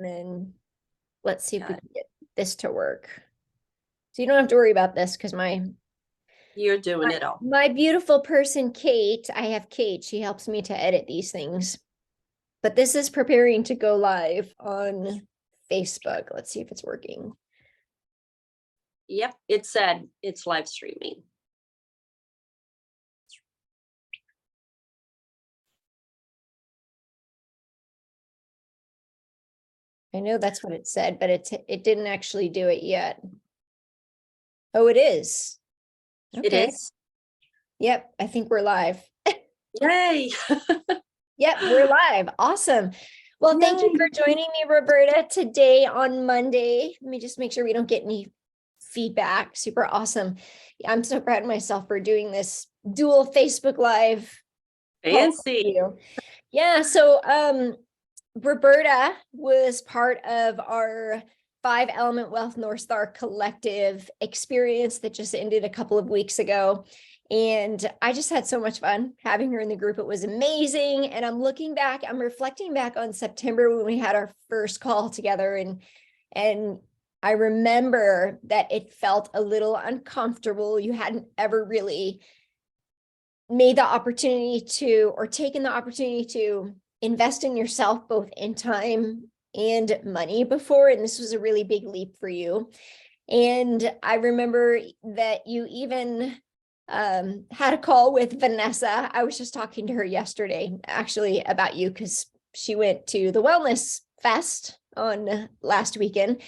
And then let's see if we can get this to work. So you don't have to worry about this because you're doing it all. My beautiful person, Kate, I have Kate. She helps me to edit these things. But this is preparing to go live on Facebook. Let's see if it's working. Yep, it said it's live streaming. I know that's what it said, but it didn't actually do it yet. Oh, it is. Okay. It is. Yep, I think we're live. Yay. Yep, we're live. Awesome. Well, thank you for joining me, Roberta, today on Monday. Let me just make sure we don't get any feedback. Super awesome. I'm so proud of myself for doing this dual Facebook Live. Fancy. Yeah, so Roberta was part of our 5-Element Wealth North Star collective experience that just ended a couple of weeks ago. And I just had so much fun having her in the group. It was amazing. And I'm reflecting back on September when we had our first call together. And I remember that it felt a little uncomfortable. You hadn't ever really made the opportunity to, or taken the opportunity to invest in yourself, both in time and money before. And this was a really big leap for you. And I remember that you even had a call with Vanessa. I was just talking to her yesterday, actually, about you, because she went to the Wellness Fest on last weekend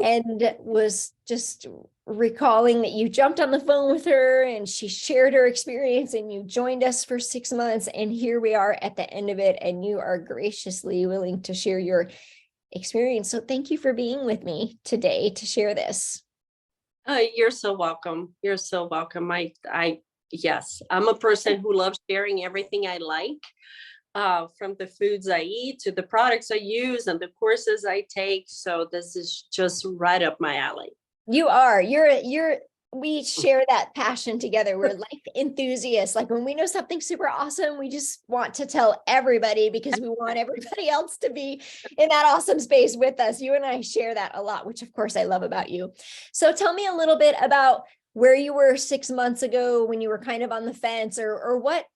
and was just recalling that you jumped on the phone with her and she shared her experience and you joined us for 6 months. And here we are at the end of it, and you are graciously willing to share your experience. So thank you for being with me today to share this. You're so welcome. You're so welcome. Yes, I'm a person who loves sharing everything I like, from the foods I eat to the products I use and the courses I take. So this is just right up my alley. You are. We share that passion together. We're life enthusiasts. Like when we know something super awesome, we just want to tell everybody because we want everybody else to be in that awesome space with us. You and I share that a lot, which of course I love about you. So tell me a little bit about where you were 6 months ago when you were kind of on the fence, or what.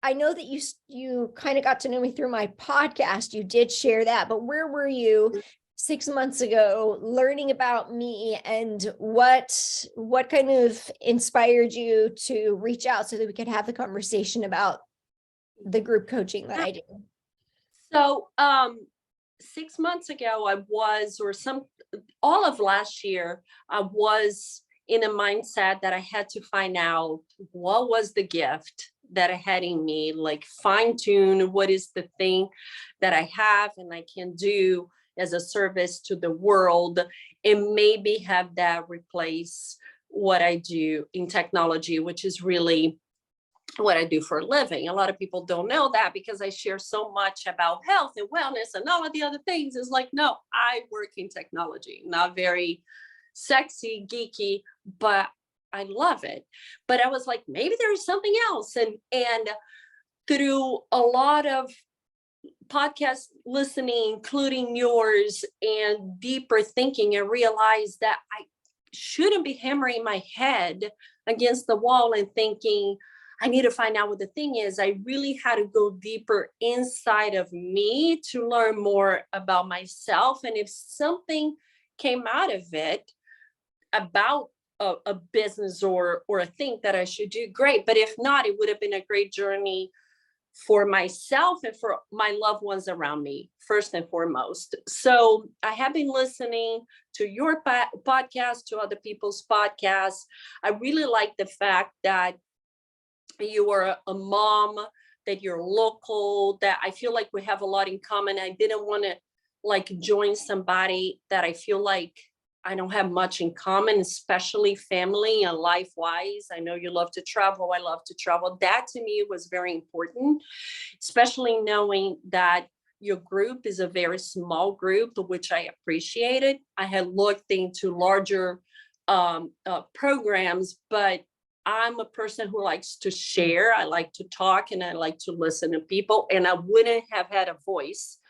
I know that you kind of got to know me through my podcast. You did share that, but where were you 6 months ago learning about me, and what kind of inspired you to reach out so that we could have the conversation about the group coaching that I do? So 6 months ago, all of last year, I was in a mindset that I had to find out what was the gift that I had in me, like fine tune what is the thing that I have and I can do as a service to the world, and maybe have that replace what I do in technology, which is really what I do for a living. A lot of people don't know that because I share so much about health and wellness and all of the other things. It's like, no, I work in technology, not very sexy, geeky, but I love it. But I was like, maybe there's something else. And through a lot of podcast listening, including yours, and deeper thinking, and realized that I shouldn't be hammering my head against the wall and thinking, I need to find out what the thing is. I really had to go deeper inside of me to learn more about myself. And if something came out of it about a business or a thing that I should do, great. But if not, it would have been a great journey for myself and for my loved ones around me, first and foremost. So I have been listening to your podcast, to other people's podcasts. I really like the fact that you are a mom, that you're local, that I feel like we have a lot in common. I didn't want to like join somebody that I feel like I don't have much in common, especially family and life-wise. I know you love to travel. I love to travel. That to me was very important, especially knowing that your group is a very small group, which I appreciated. I had looked into larger programs, but I'm a person who likes to share. I like to talk and I like to listen to people, and I wouldn't have had a voice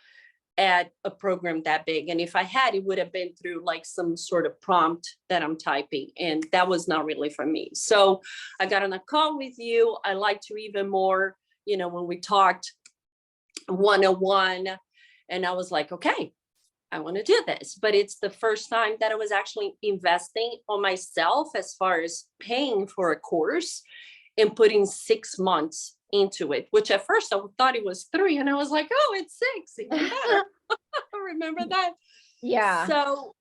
at a program that big. And if I had, it would have been through like some sort of prompt that I'm typing. And that was not really for me. So I got on a call with you. I liked you even more, when we talked one-on-one, and I was like, okay, I want to do this. But it's the first time that I was actually investing on myself as far as paying for a course and putting 6 months into it, which at first I thought it was 3. And I was like, oh, it's 6. Even better. Remember that? Yeah. So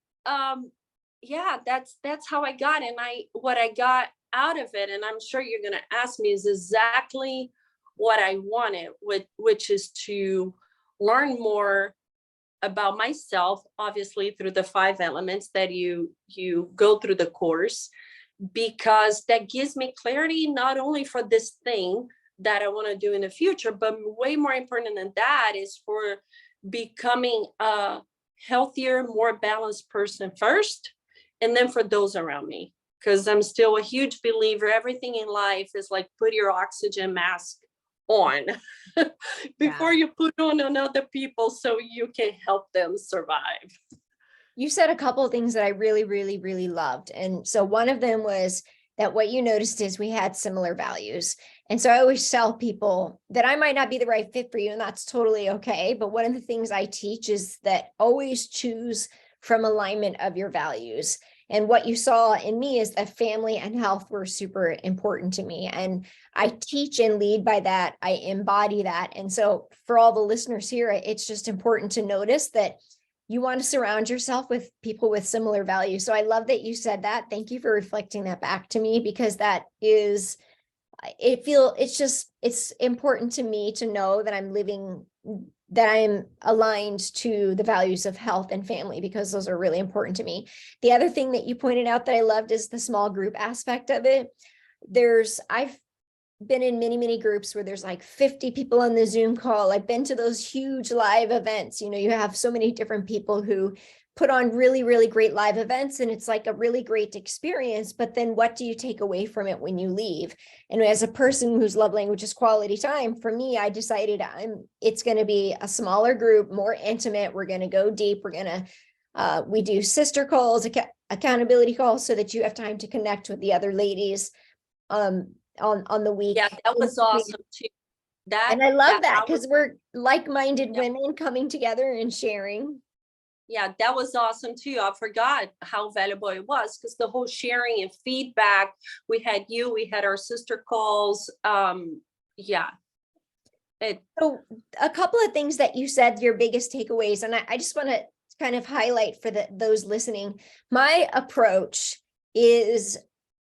yeah, that's how I got. And what I got out of it, and I'm sure you're gonna ask me, is exactly what I wanted, which is to learn more about myself, obviously through the 5 elements that you go through the course, because that gives me clarity, not only for this thing that I want to do in the future, but way more important than that is for becoming a healthier, more balanced person first, and then for those around me. Because I'm still a huge believer, everything in life is like put your oxygen mask on before you put on other people so you can help them survive. You said a couple of things that I really, really, really loved. And so one of them was that what you noticed is we had similar values. And so I always tell people that I might not be the right fit for you, and that's totally okay. But one of the things I teach is that always choose from alignment of your values. And what you saw in me is that family and health were super important to me. And I teach and lead by that. I embody that. And so for all the listeners here, it's just important to notice that you want to surround yourself with people with similar values. So I love that you said that. Thank you for reflecting that back to me, because that is, it's important to me to know that I'm aligned to the values of health and family, because those are really important to me. The other thing that you pointed out that I loved is the small group aspect of it. I've been in many, many groups where there's like 50 people on the Zoom call. I've been to those huge live events. You have so many different people who put on really, really great live events, and it's like a really great experience. But then what do you take away from it when you leave? And as a person whose love language is quality time, for me, I decided it's going to be a smaller group, more intimate. We're going to go deep. We do sister calls, accountability calls, so that you have time to connect with the other ladies on the week. Yeah, that was awesome too. And I love that because we're like-minded women coming together and sharing. Yeah, that was awesome too. I forgot how valuable it was, because the whole sharing and feedback, we had our sister calls. So a couple of things that you said, your biggest takeaways, and I just want to kind of highlight for those listening. My approach is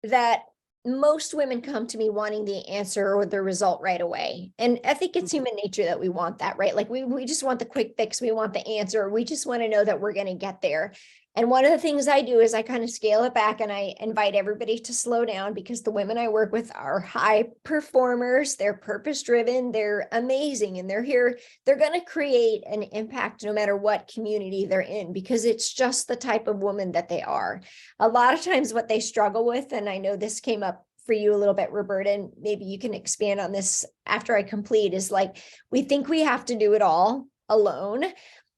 that most women come to me wanting the answer or the result right away. And I think it's human nature that we want that, right? Like we just want the quick fix. We want the answer. We just want to know that we're going to get there. And one of the things I do is I kind of scale it back, and I invite everybody to slow down, because the women I work with are high performers. They're purpose driven. They're amazing. And they're here. They're going to create an impact no matter what community they're in, because it's just the type of woman that they are. A lot of times what they struggle with, and I know this came up for you a little bit, Roberta, and maybe you can expand on this after I complete, is like, we think we have to do it all alone.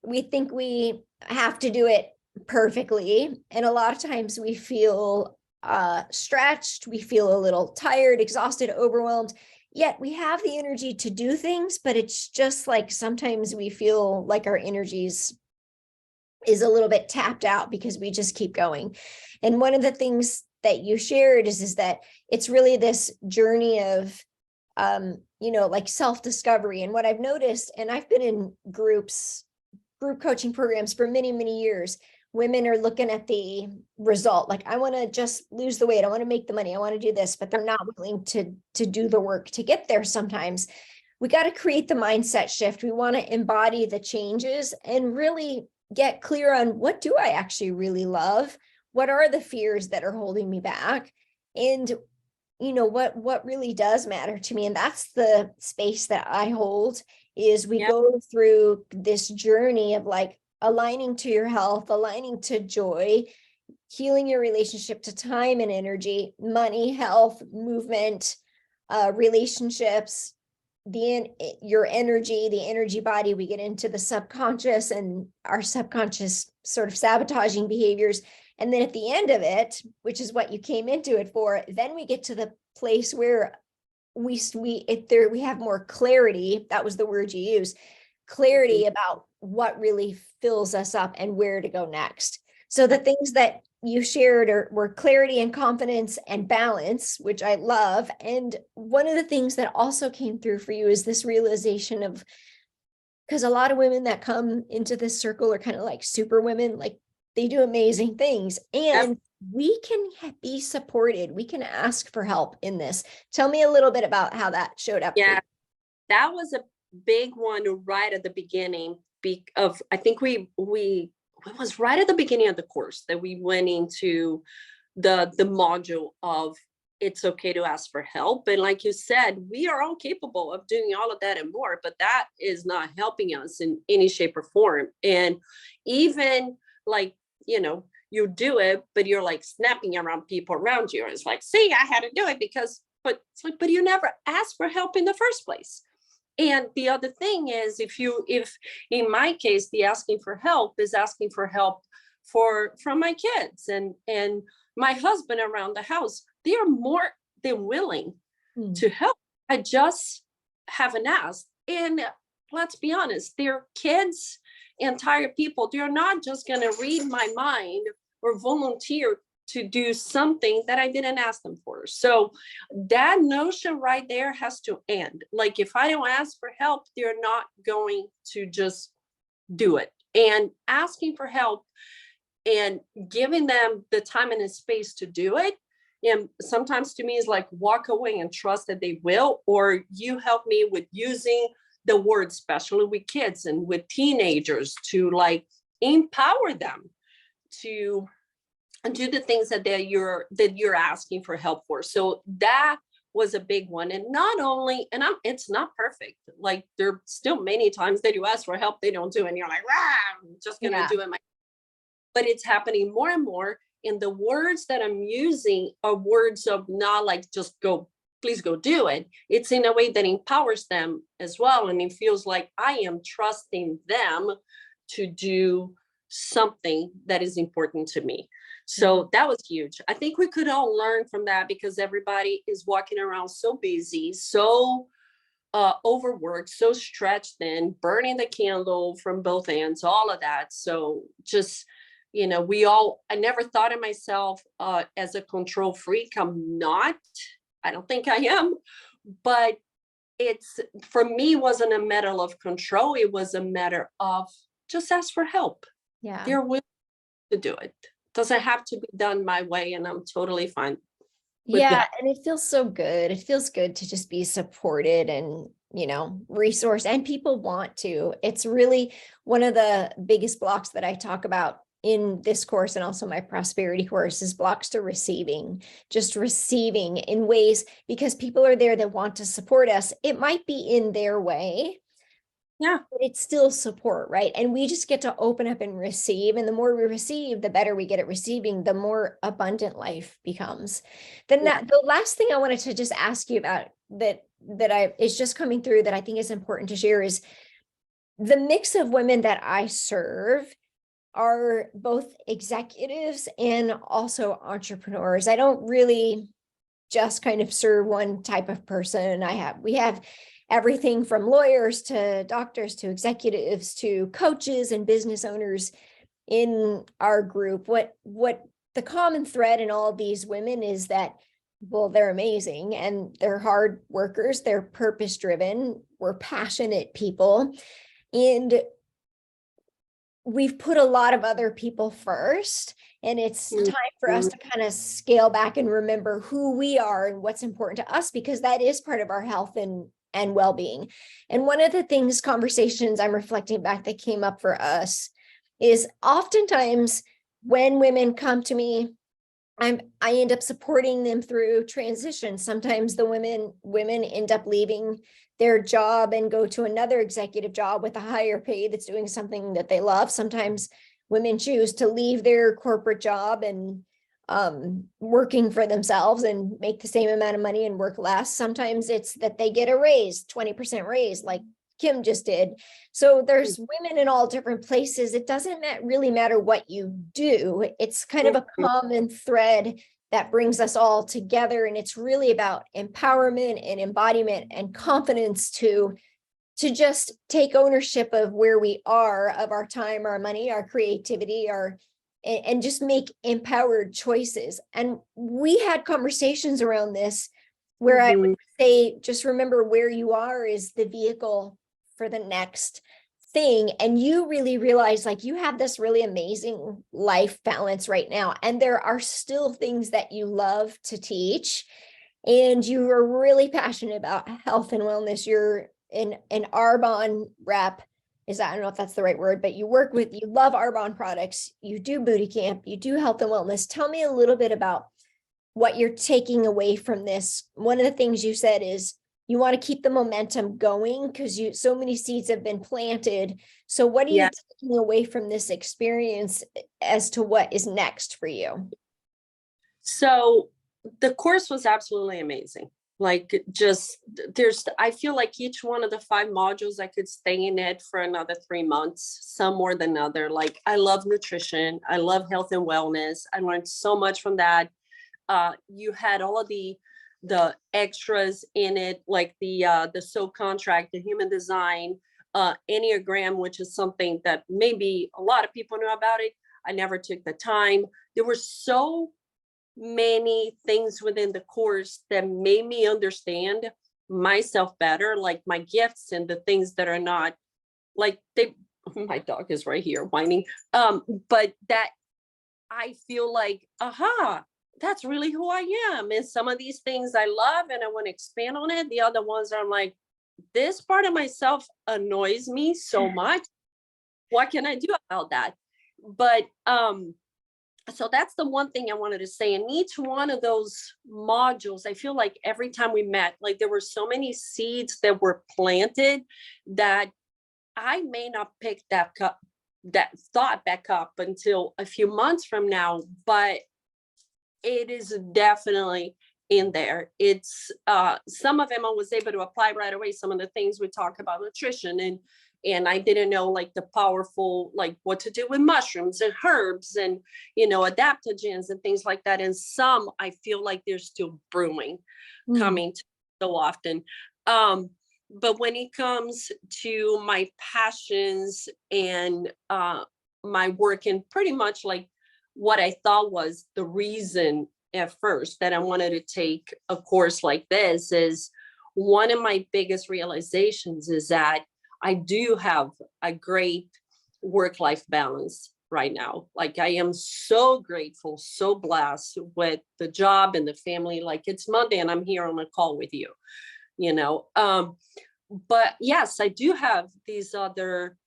We think we have to do it perfectly. And a lot of times we feel stretched, we feel a little tired, exhausted, overwhelmed, yet we have the energy to do things, but it's just like sometimes we feel like our energies is a little bit tapped out because we just keep going. And one of the things that you shared is that it's really this journey of like self-discovery. And what I've noticed, and I've been in group coaching programs for many, many years, women are looking at the result. Like, I want to just lose the weight. I want to make the money. I want to do this, but they're not willing to do the work to get there. Sometimes we got to create the mindset shift. We want to embody the changes and really get clear on, what do I actually really love? What are the fears that are holding me back? And what really does matter to me. And that's the space that I hold, is we go through this journey of like aligning to your health, aligning to joy, healing your relationship to time and energy, money, health, movement, relationships, your energy, the energy body, we get into the subconscious and our subconscious sort of sabotaging behaviors. And then at the end of it, which is what you came into it for, then we get to the place where we have more clarity. That was the word you used, clarity about what really fills us up and where to go next. So the things that you shared were clarity and confidence and balance, which I love. And one of the things that also came through for you is this realization of, because a lot of women that come into this circle are kind of like super women, like they do amazing things, and we can be supported. We can ask for help in this. Tell me a little bit about how that showed up. Yeah, that was a big one right at the beginning of, I think it was right at the beginning of the course that we went into the module of it's okay to ask for help. And like you said, we are all capable of doing all of that and more, but that is not helping us in any shape or form. And even like, you do it, but you're like snapping around people around you. It's like, see, I had to do it but it's like, but you never asked for help in the first place. And the other thing is, if in my case, the asking for help is asking for help from my kids and my husband around the house, they are more than willing to help. I just haven't asked. And let's be honest, they're kids and tired people. They're not just going to read my mind or volunteer to do something that I didn't ask them for. So that notion right there has to end. Like, if I don't ask for help, they're not going to just do it. And asking for help and giving them the time and the space to do it. And sometimes to me is like, walk away and trust that they will, or you help me with using the word, especially with kids and with teenagers, to like empower them to do the things that you're asking for help for. So that was a big one. And not only, it's not perfect. Like, there are still many times that you ask for help, they don't do it, and you're like, I'm just gonna do it. But it's happening more and more. And the words that I'm using are words of not like, just go, please go do it. It's in a way that empowers them as well. And it feels like I am trusting them to do something that is important to me. So that was huge. I think we could all learn from that, because everybody is walking around so busy, so overworked, so stretched thin, burning the candle from both ends, all of that. So just, I never thought of myself as a control freak. I'm not. I don't think I am. But for me, wasn't a matter of control. It was a matter of just ask for help. Yeah. They're willing to do it. Doesn't have to be done my way, and I'm totally fine with that. And it feels so good. It feels good to just be supported and, resource, and people want to. It's really one of the biggest blocks that I talk about in this course, and also my prosperity course, is blocks to receiving, just receiving in ways, because people are there that want to support us. It might be in their way. Yeah. But it's still support, right? And we just get to open up and receive. And the more we receive, the better we get at receiving, the more abundant life becomes. Then the last thing I wanted to just ask you about that is just coming through that I think is important to share is the mix of women that I serve are both executives and also entrepreneurs. I don't really just kind of serve one type of person. We have everything from lawyers to doctors to executives to coaches and business owners in our group. What the common thread in all these women is that, well, they're amazing and they're hard workers, they're purpose driven, we're passionate people, and we've put a lot of other people first. And it's time for us to kind of scale back and remember who we are and what's important to us, because that is part of our health and well-being. And one of the conversations I'm reflecting back that came up for us is oftentimes when women come to me, I end up supporting them through transition. Sometimes the women end up leaving their job and go to another executive job with a higher pay that's doing something that they love. Sometimes women choose to leave their corporate job and working for themselves and make the same amount of money and work less. Sometimes it's that they get a raise, 20% raise, like Kim just did. So there's women in all different places. It doesn't really matter what you do. It's kind of a common thread that brings us all together. And it's really about empowerment and embodiment and confidence to just take ownership of where we are, of our time, our money, our creativity, and just make empowered choices. And we had conversations around this where I would say, just remember where you are is the vehicle for the next thing. And you really realize like you have this really amazing life balance right now. And there are still things that you love to teach. And you are really passionate about health and wellness. You're an Arbonne rep. I don't know if that's the right word, but you love Arbonne products, you do booty camp, you do health and wellness. Tell me a little bit about what you're taking away from this. One of the things you said is you want to keep the momentum going because so many seeds have been planted. So what are you taking away from this experience as to what is next for you? So the course was absolutely amazing. Like I feel like each one of the 5 modules, I could stay in it for another 3 months, some more than other. Like I love nutrition. I love health and wellness. I learned so much from that. You had all of the extras in it, like the soul contract, the human design, Enneagram, which is something that maybe a lot of people know about it. I never took the time. There were so many things within the course that made me understand myself better, like my gifts and the things that are not like my dog is right here whining. But that I feel like, aha, that's really who I am. And some of these things I love and I want to expand on it. The other ones are like, this part of myself annoys me so much. What can I do about that? But so that's the one thing I wanted to say. In each one of those modules, I feel like every time we met, like there were so many seeds that were planted that I may not pick that thought back up until a few months from now, but it is definitely in there. It's some of them I was able to apply right away. Some of the things we talk about nutrition and I didn't know like the powerful, like what to do with mushrooms and herbs and, adaptogens and things like that. And some I feel like they're still brewing, coming so often. But when it comes to my passions and my work and pretty much like what I thought was the reason at first that I wanted to take a course like this is one of my biggest realizations is that I do have a great work-life balance right now. Like I am so grateful, so blessed with the job and the family. Like it's Monday and I'm here on a call with you, but yes, I do have these other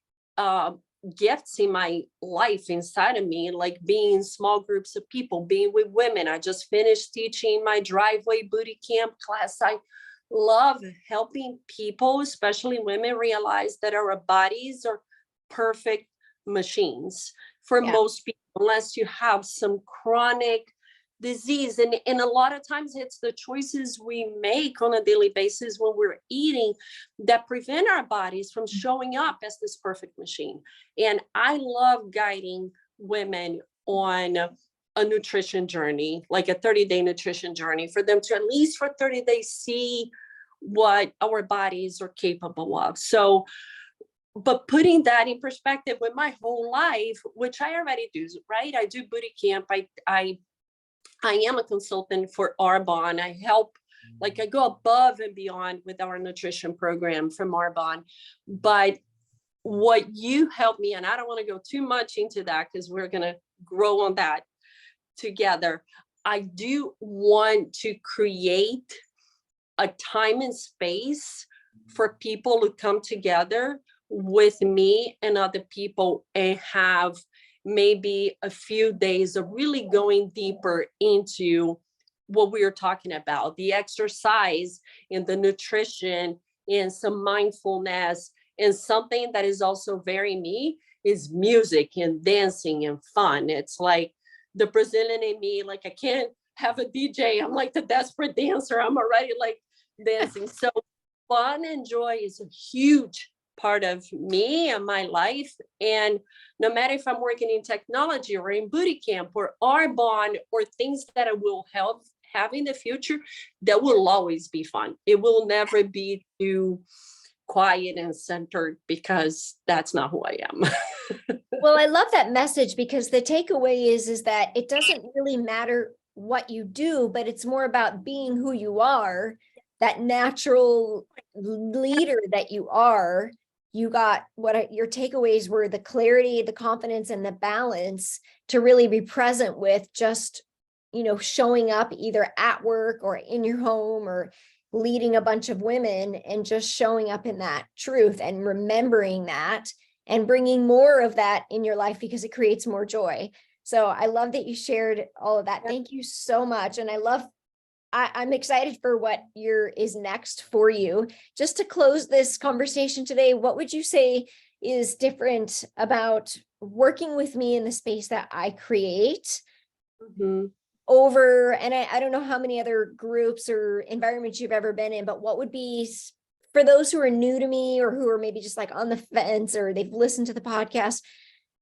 gifts in my life inside of me, like being in small groups of people, being with women. I just finished teaching my driveway booty camp class. I love helping people, especially women, realize that our bodies are perfect machines for most people, unless you have some chronic disease. And a lot of times it's the choices we make on a daily basis when we're eating that prevent our bodies from showing up as this perfect machine. And I love guiding women on a nutrition journey, like a 30-day nutrition journey, for them to at least for 30 days see what our bodies are capable of. So, but putting that in perspective with my whole life, which I already do, right? I do booty camp. I am a consultant for Arbonne. I help, like I go above and beyond with our nutrition program from Arbonne. But what you helped me, and I don't want to go too much into that because we're going to grow on that together. I do want to create a time and space for people to come together with me and other people and have maybe a few days of really going deeper into what we are talking about, the exercise and the nutrition and some mindfulness. And something that is also very me is music and dancing and fun. It's like the Brazilian in me, like I can't have a DJ. I'm like the desperate dancer. I'm already like dancing. So fun and joy is a huge part of me and my life. And no matter if I'm working in technology or in booty camp or Arbonne or things that I will have in the future, that will always be fun. It will never be too quiet and centered, because that's not who I am. Well, I love that message, because the takeaway is that it doesn't really matter what you do, but it's more about being who you are, that natural leader that you are. You got your takeaways were the clarity, the confidence, and the balance to really be present with just, showing up either at work or in your home or leading a bunch of women, and just showing up in that truth and remembering that and bringing more of that in your life, because it creates more joy. So I love that you shared all of that. Thank you so much. And I'm excited for what is next for you. Just to close this conversation today, what would you say is different about working with me in the space that I create over, and I don't know how many other groups or environments you've ever been in, but what would be, for those who are new to me or who are maybe just like on the fence or they've listened to the podcast,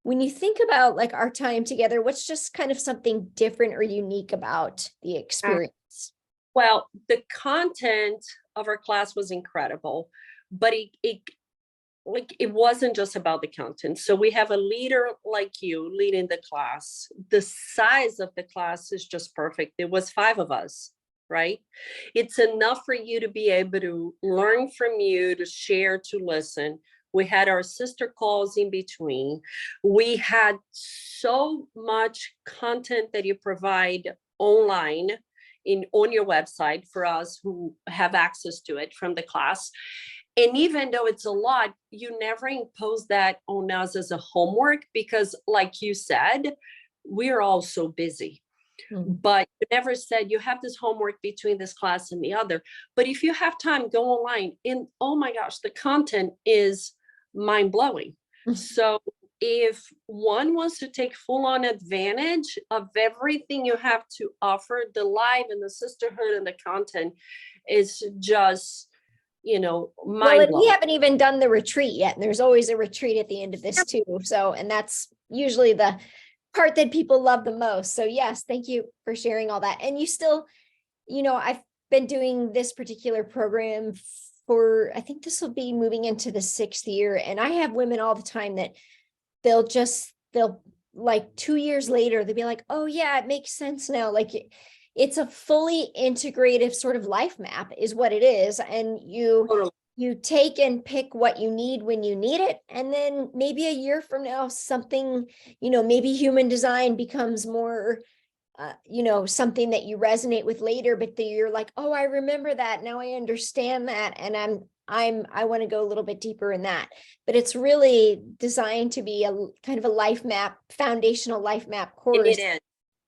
when you think about like our time together, what's just kind of something different or unique about the experience? Well, the content of our class was incredible, but it wasn't just about the content. So we have a leader like you leading the class. The size of the class is just perfect. It was 5 of us, right? It's enough for you to be able to learn from you, to share, to listen. We had our sister calls in between. We had so much content that you provide online on your website for us who have access to it from the class. And even though it's a lot, you never impose that on us as a homework, because like you said, we're all so busy. But you never said you have this homework between this class and the other. But if you have time, go online. And oh my gosh, the content is mind-blowing. So if one wants to take full-on advantage of everything you have to offer, the live and the sisterhood and the content is just, well, mind-blowing. and we haven't even done the retreat yet, and there's always a retreat at the end of this too. So, and that's usually the part that people love the most. So yes, thank you for sharing all that. And you still, I've been doing this particular program for, I think this will be moving into the 6th year. And I have women all the time that they'll like 2 years later, they'll be like, oh yeah, it makes sense now. Like it's a fully integrative sort of life map is what it is. And you take and pick what you need when you need it. And then maybe a year from now, something, maybe human design becomes more, something that you resonate with later, but you're like, oh, I remember that. Now I understand that. And I want to go a little bit deeper in that, but it's really designed to be a kind of a life map, foundational life map course. It is.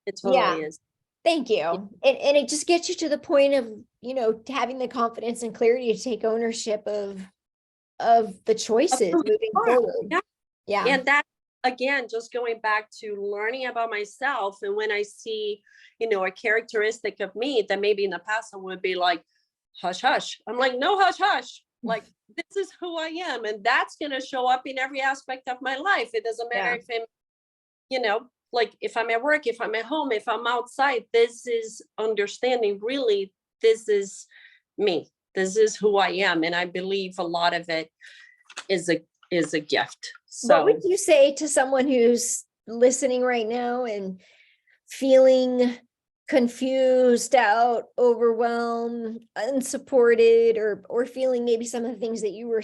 It totally is. Thank you. And it just gets you to the point of, having the confidence and clarity to take ownership of the choices moving forward. Yeah. And that, again, just going back to learning about myself. And when I see, a characteristic of me that maybe in the past I would be like, hush, hush. I'm like, no, hush, hush. Like, this is who I am. And that's going to show up in every aspect of my life. It doesn't matter if I'm, like if I'm at work, if I'm at home, if I'm outside, this is understanding really, this is me. This is who I am. And I believe a lot of it is a gift. So what would you say to someone who's listening right now and feeling confused, doubt, overwhelmed, unsupported, or feeling maybe some of the things that you were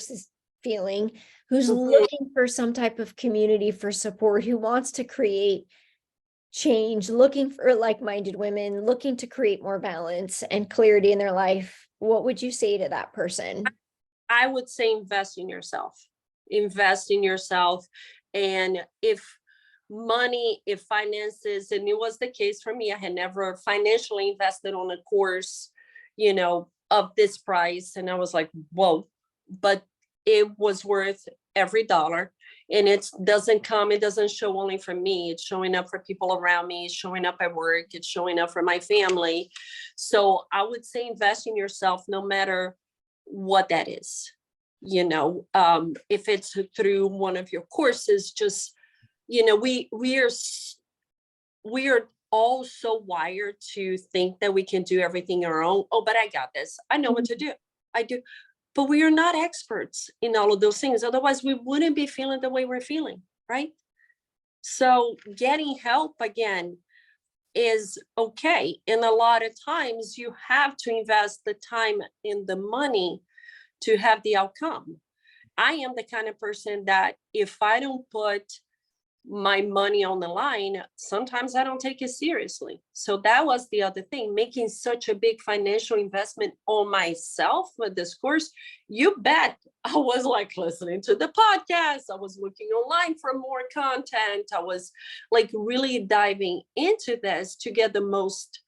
feeling, who's looking for some type of community for support, who wants to create change, looking for like-minded women, looking to create more balance and clarity in their life? What would you say to that person? I would say invest in yourself. Invest in yourself. And if finances, and it was the case for me, I had never financially invested on a course, of this price. And I was like, whoa, but it was worth every dollar. And it doesn't show only for me, it's showing up for people around me, it's showing up at work, it's showing up for my family. So I would say invest in yourself, no matter what that is. If it's through one of your courses, just, we are all so wired to think that we can do everything on our own. Oh, but I got this. I know what to do. I do. But we are not experts in all of those things. Otherwise, we wouldn't be feeling the way we're feeling, right? So getting help, again, is okay. And a lot of times you have to invest the time and the money to have the outcome. I am the kind of person that if I don't put my money on the line, sometimes I don't take it seriously. So that was the other thing, making such a big financial investment on myself with this course. You bet I was like listening to the podcast. I was looking online for more content. I was like really diving into this to get the most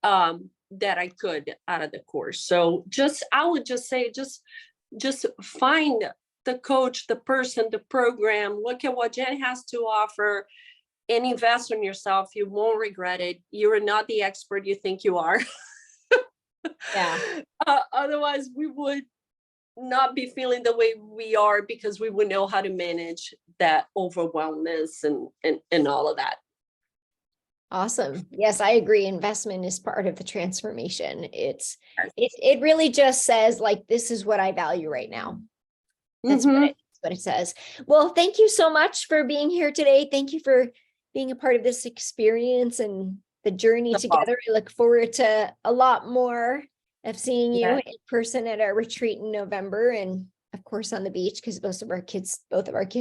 that I could out of the course. So I would just say, just find the coach, the person, the program, look at what Jen has to offer and invest in yourself. You won't regret it. You are not the expert you think you are. Yeah. Otherwise, we would not be feeling the way we are, because we would know how to manage that overwhelmness and all of that. Awesome. Yes, I agree. Investment is part of the transformation. It really just says, like, this is what I value right now. That's what it says. Well, thank you so much for being here today. Thank you for being a part of this experience and the journey together. I look forward to a lot more of seeing you in person at our retreat in November, and of course on the beach, because both of our kids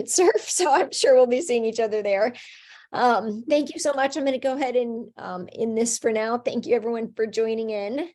surf. So I'm sure we'll be seeing each other there. Thank you so much. I'm going to go ahead and end this for now. Thank you everyone for joining in.